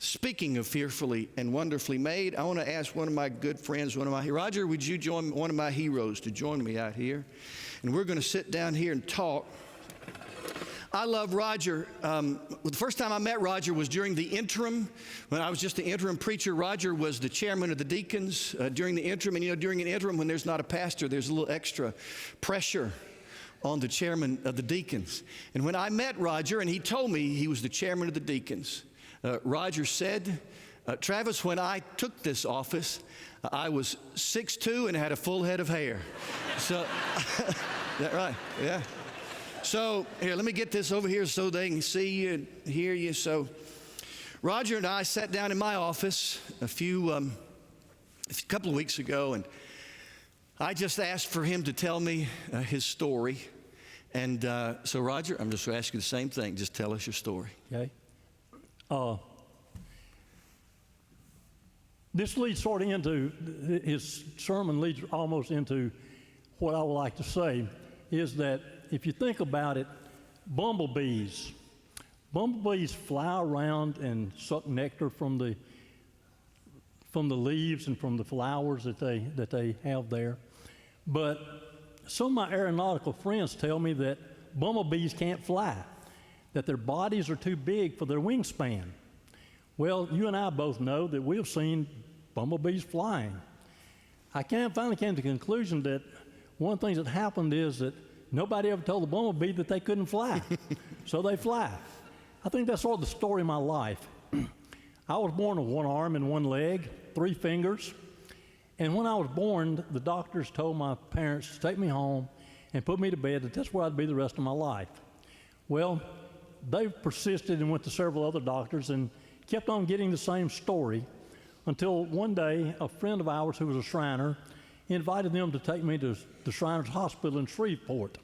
Speaking of fearfully and wonderfully made, I want to ask one of my good friends, Rodger, would you join one of my heroes to join me out here? And we're going to sit down here and talk. I love Rodger. The first time I met Rodger was during the interim, when I was just the interim preacher. Rodger was the chairman of the deacons during the interim. And during an interim, when there's not a pastor, there's a little extra pressure on the chairman of the deacons. And when I met Rodger, and he told me he was the chairman of the deacons, Rodger said, Travis, when I took this office, I was 6'2" and had a full head of hair. So, that right? Yeah. So, here, let me get this over here so they can see you and hear you. So, Rodger and I sat down in my office a couple of weeks ago, and I just asked for him to tell me his story. And so, Rodger, I'm just going to ask you the same thing. Just tell us your story. Okay. This leads sort of into, his sermon leads almost into what I would like to say, is that if you think about it, bumblebees fly around and suck nectar from the leaves and from the flowers that they have there. But some of my aeronautical friends tell me that bumblebees can't fly, that their bodies are too big for their wingspan. Well, you and I both know that we've seen bumblebees flying. I finally came to the conclusion that one of the things that happened is that nobody ever told the bumblebee that they couldn't fly, so they fly. I think that's sort of the story of my life. I was born with one arm and one leg, 3 fingers, and when I was born, the doctors told my parents to take me home and put me to bed, that that's where I'd be the rest of my life. Well, they persisted and went to several other doctors and kept on getting the same story until one day a friend of ours who was a Shriner invited them to take me to the Shriners Hospital in Shreveport.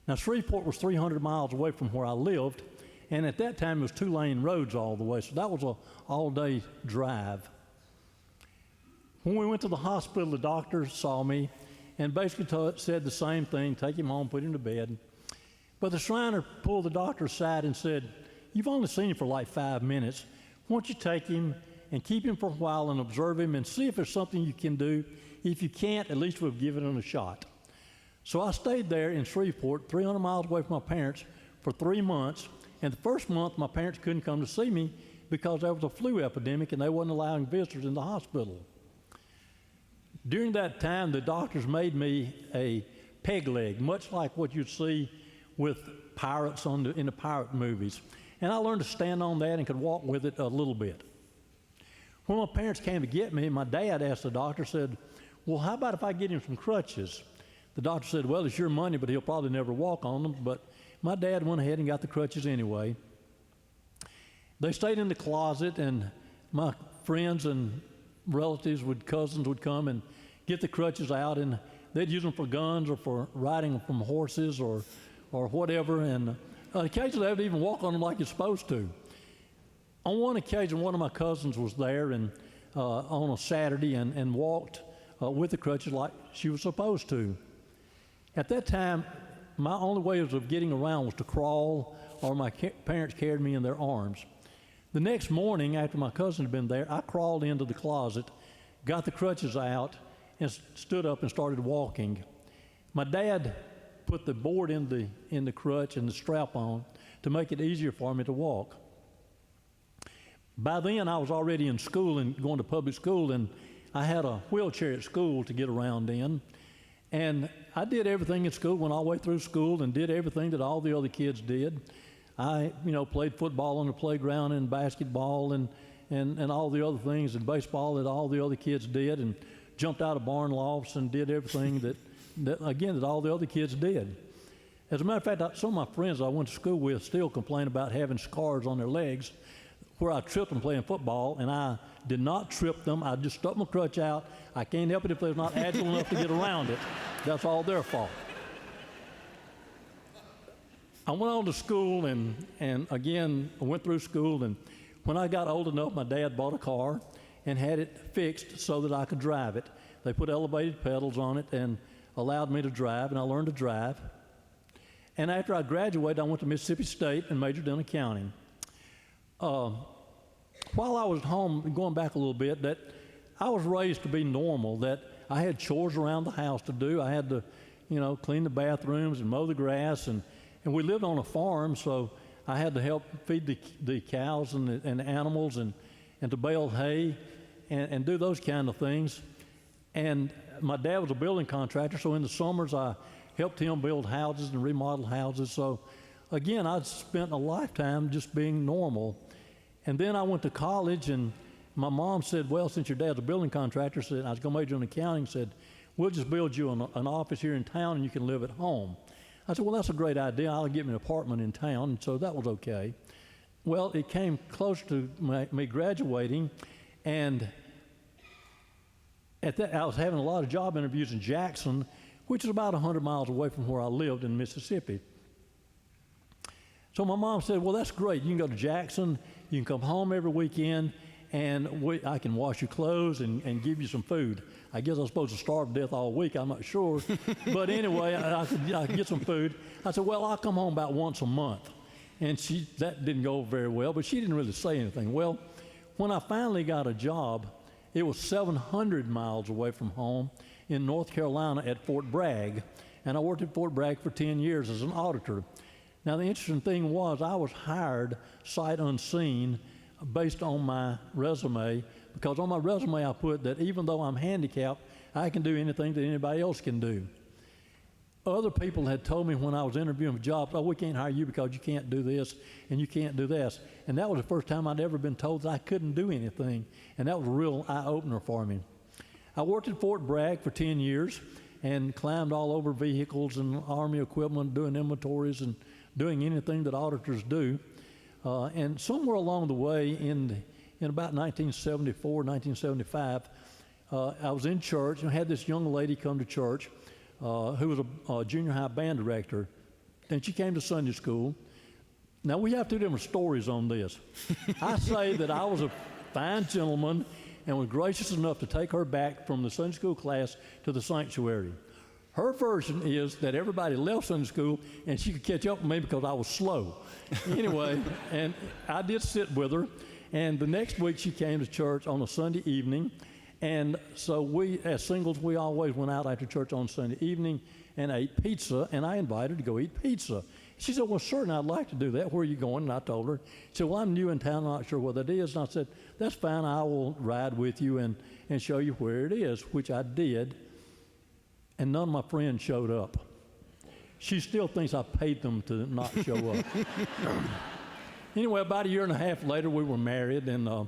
Now, Shreveport was 300 miles away from where I lived, and at that time it was 2-lane roads all the way, so that was an all-day drive. When we went to the hospital, the doctor saw me and basically said the same thing, take him home, put him to bed. But the Shriner pulled the doctor aside and said, "You've only seen him for like 5 minutes. Why don't you take him and keep him for a while and observe him and see if there's something you can do. If you can't, at least we've given him a shot." So I stayed there in Shreveport, 300 miles away from my parents, for 3 months. And the first month, my parents couldn't come to see me because there was a flu epidemic and they wasn't allowing visitors in the hospital. During that time, the doctors made me a peg leg, much like what you'd see with pirates in the pirate movies. And I learned to stand on that and could walk with it a little bit. When my parents came to get me, my dad asked the doctor, said, "Well, how about if I get him some crutches?" The doctor said, "Well, it's your money, but he'll probably never walk on them." But my dad went ahead and got the crutches anyway. They stayed in the closet, and my friends and relatives, cousins would come and get the crutches out, and they'd use them for guns or for riding from horses or whatever. And occasionally they would even walk on them like you're supposed to. On one occasion, one of my cousins was there and on a Saturday and walked with the crutches like she was supposed to. At that time, my only way of getting around was to crawl, or my parents carried me in their arms. The next morning, after my cousin had been there, I crawled into the closet, got the crutches out, and stood up and started walking. My dad put the board in the crutch and the strap on to make it easier for me to walk. By then, I was already in school and going to public school, and I had a wheelchair at school to get around in. And I did everything in school, went all the way through school and did everything that all the other kids did. I, played football on the playground and basketball and all the other things, and baseball that all the other kids did, and jumped out of barn lofts and did everything that all the other kids did. As a matter of fact, some of my friends I went to school with still complain about having scars on their legs where I tripped them playing football, and I did not trip them. I just stuck my crutch out. I can't help it if they're not agile enough to get around it. That's all their fault. I went on to school, and again, I went through school, and when I got old enough, my dad bought a car and had it fixed so that I could drive it. They put elevated pedals on it and allowed me to drive, and I learned to drive. And after I graduated, I went to Mississippi State and majored in accounting. while I was at home, going back a little bit, that I was raised to be normal, that I had chores around the house to do. I had to, clean the bathrooms and mow the grass, and we lived on a farm, so I had to help feed the cows and the animals and to bale hay and do those kind of things. And my dad was a building contractor, so in the summers I helped him build houses and remodel houses. So again, I'd spent a lifetime just being normal. And then I went to college, and my mom said, well, since your dad's a building contractor, said I was going to major in accounting, said, we'll just build you an office here in town and you can live at home. I said, well, that's a great idea. I'll get me an apartment in town. And so that was okay. Well, it came close to me graduating, and at that, I was having a lot of job interviews in Jackson, which is about 100 miles away from where I lived in Mississippi. So my mom said, well, that's great. You can go to Jackson. You can come home every weekend, and I can wash your clothes and give you some food. I guess I was supposed to starve to death all week. I'm not sure. But anyway, I could get some food. I said, well, I'll come home about once a month. And that didn't go very well, but she didn't really say anything. Well, when I finally got a job, it was 700 miles away from home in North Carolina at Fort Bragg. And I worked at Fort Bragg for 10 years as an auditor. Now, the interesting thing was I was hired sight unseen based on my resume, because on my resume I put that even though I'm handicapped, I can do anything that anybody else can do. Other people had told me when I was interviewing for jobs, oh, we can't hire you because you can't do this and you can't do this. And that was the first time I'd ever been told that I couldn't do anything. And that was a real eye-opener for me. I worked at Fort Bragg for 10 years and climbed all over vehicles and Army equipment, doing inventories and doing anything that auditors do. And somewhere along the way in about 1974, 1975, I was in church and had this young lady come to church who was a junior high band director, and she came to Sunday school. Now, we have two different stories on this. I say that I was a fine gentleman and was gracious enough to take her back from the Sunday school class to the sanctuary. Her version is that everybody left Sunday school and she could catch up with me because I was slow. Anyway, and I did sit with her, and the next week she came to church on a Sunday evening. And so we, as singles, we always went out after church on Sunday evening and ate pizza, and I invited her to go eat pizza. She said, well, certainly I'd like to do that. Where are you going? And I told her. She said, well, I'm new in town, I'm not sure where that is. And I said, that's fine, I will ride with you and show you where it is, which I did. And none of my friends showed up. She still thinks I paid them to not show up. Anyway, about a year and a half later, we were married, and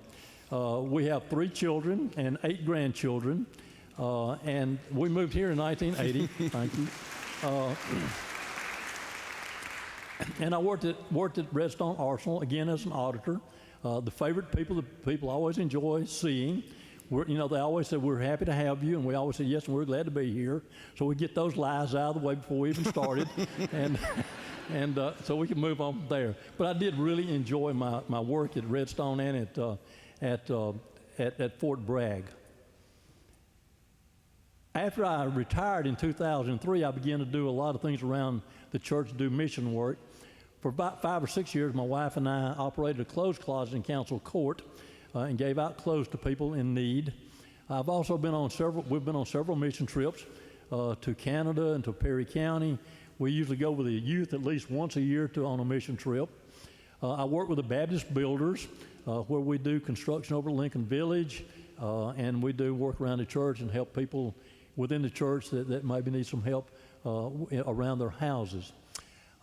we have 3 children and 8 grandchildren, and we moved here in 1980. Thank you. And I worked at Redstone Arsenal, again as an auditor. The favorite people that people always enjoy seeing. They always said, we're happy to have you, and we always said, yes, and we're glad to be here. So we get those lies out of the way before we even started, and so we can move on from there. But I did really enjoy my work at Redstone and at Fort Bragg. After I retired in 2003, I began to do a lot of things around the church, do mission work. For about 5 or 6 years, my wife and I operated a clothes closet in Council Court and gave out clothes to people in need. I've also we've been on several mission trips to Canada and to Perry County. We usually go with the youth at least once a year on a mission trip. I work with the Baptist builders where we do construction over Lincoln Village, and we do work around the church and help people within the church that maybe need some help around their houses.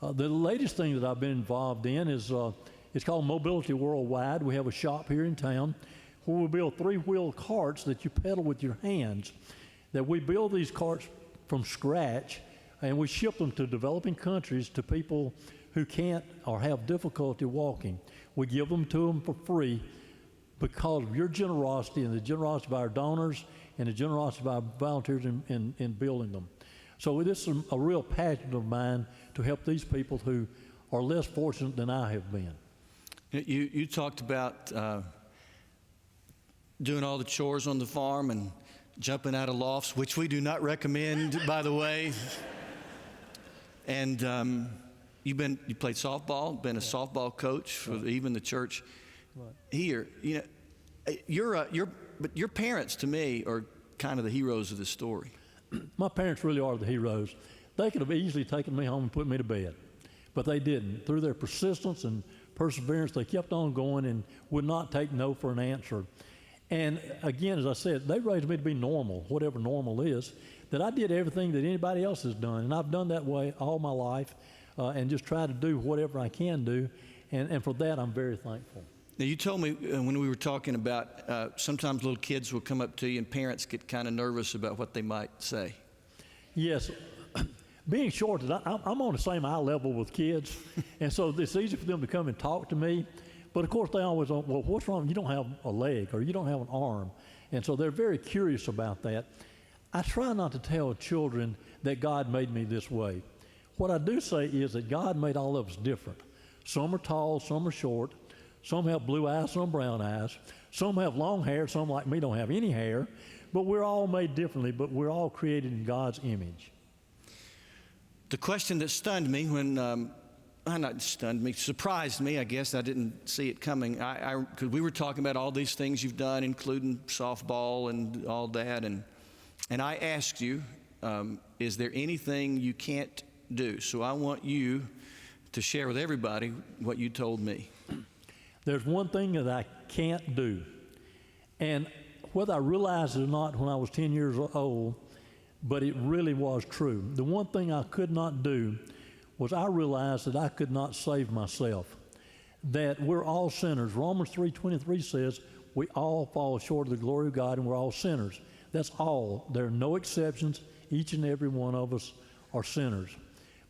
The latest thing that I've been involved in is it's called Mobility Worldwide. We have a shop here in town where we build 3-wheel carts that you pedal with your hands. That we build these carts from scratch, and we ship them to developing countries to people who can't or have difficulty walking. We give them to them for free because of your generosity and the generosity of our donors and the generosity of our volunteers in building them. So this is a real passion of mine to help these people who are less fortunate than I have been. You talked about doing all the chores on the farm and jumping out of lofts, which we do not recommend, by the way. And you played softball, been a softball coach for even the church here, you know, but your parents to me are kind of the heroes of this story. My parents really are the heroes. They could have easily taken me home and put me to bed, but they didn't. Through their persistence and perseverance, they kept on going and would not take no for an answer. And again, as I said, they raised me to be normal, whatever normal is, that I did everything that anybody else has done. And I've done that way all my life and just try to do whatever I can do. And for that, I'm very thankful. Now, you told me when we were talking about sometimes little kids will come up to you and parents get kind of nervous about what they might say. Yes. Being short, I'm on the same eye level with kids, and so it's easy for them to come and talk to me. But of course, they always, well, what's wrong? You don't have a leg or you don't have an arm. And so they're very curious about that. I try not to tell children that God made me this way. What I do say is that God made all of us different. Some are tall, some are short. Some have blue eyes, some brown eyes. Some have long hair, some like me don't have any hair. But we're all made differently, but we're all created in God's image. The question that stunned me when, not stunned me, surprised me, I guess. I didn't see it coming. Because we were talking about all these things you've done, including softball and all that. And I asked you, is there anything you can't do? So I want you to share with everybody what you told me. There's one thing that I can't do. And whether I realized it or not when I was 10 years old, but it really was true. The one thing I could not do was I realized that I could not save myself, that we're all sinners. Romans 3:23 says we all fall short of the glory of God and we're all sinners. That's all. There are no exceptions. Each and every one of us are sinners.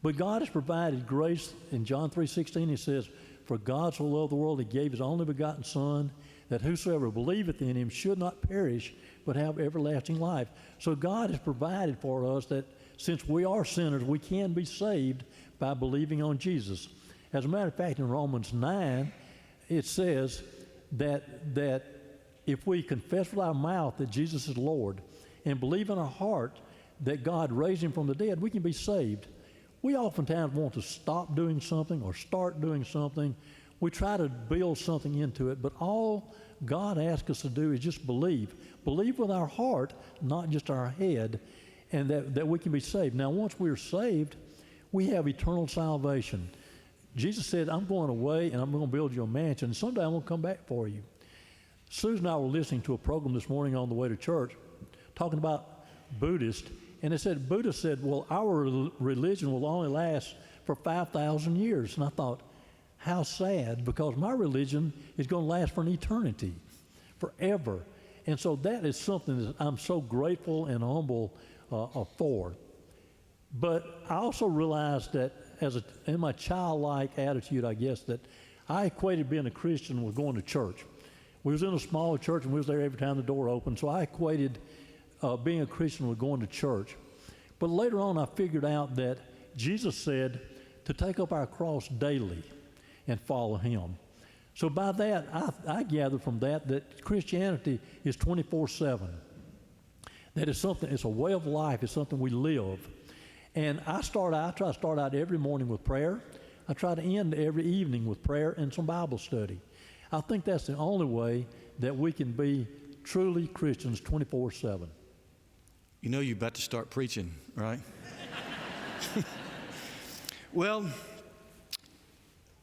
But God has provided grace. In John 3:16 he says, for God so loved the world, he gave his only begotten Son, that whosoever believeth in him should not perish, but have everlasting life. So God has provided for us that since we are sinners, we can be saved by believing on Jesus. As a matter of fact, in Romans 9, it says that if we confess with our mouth that Jesus is Lord and believe in our heart that God raised him from the dead, we can be saved. We oftentimes want to stop doing something or start doing something. We try to build something into it, but all God asks us to do is just believe. Believe with our heart, not just our head, and that we can be saved. Now, once we're saved, we have eternal salvation. Jesus said, I'm going away and I'm going to build you a mansion. Someday I'm going to come back for you. Susan and I were listening to a program this morning on the way to church talking about Buddhists, and it said, Buddhists said, well, our religion will only last for 5,000 years. And I thought, how sad, because my religion is going to last for an eternity, forever. And so that is something that I'm so grateful and humble for. But I also realized that in my childlike attitude, I guess, that I equated being a Christian with going to church. We was in a small church and we was there every time the door opened, so I equated being a Christian with going to church. But later on I figured out that Jesus said to take up our cross daily and follow him. So by that, I gather from that Christianity is 24/7. That is something, it's a way of life, it's something we live. And I try to start out every morning with prayer. I try to end every evening with prayer and some Bible study. I think that's the only way that we can be truly Christians 24/7. You know you're about to start preaching, right? Well,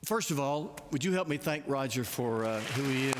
first of all, would you help me thank Rodger for who he is?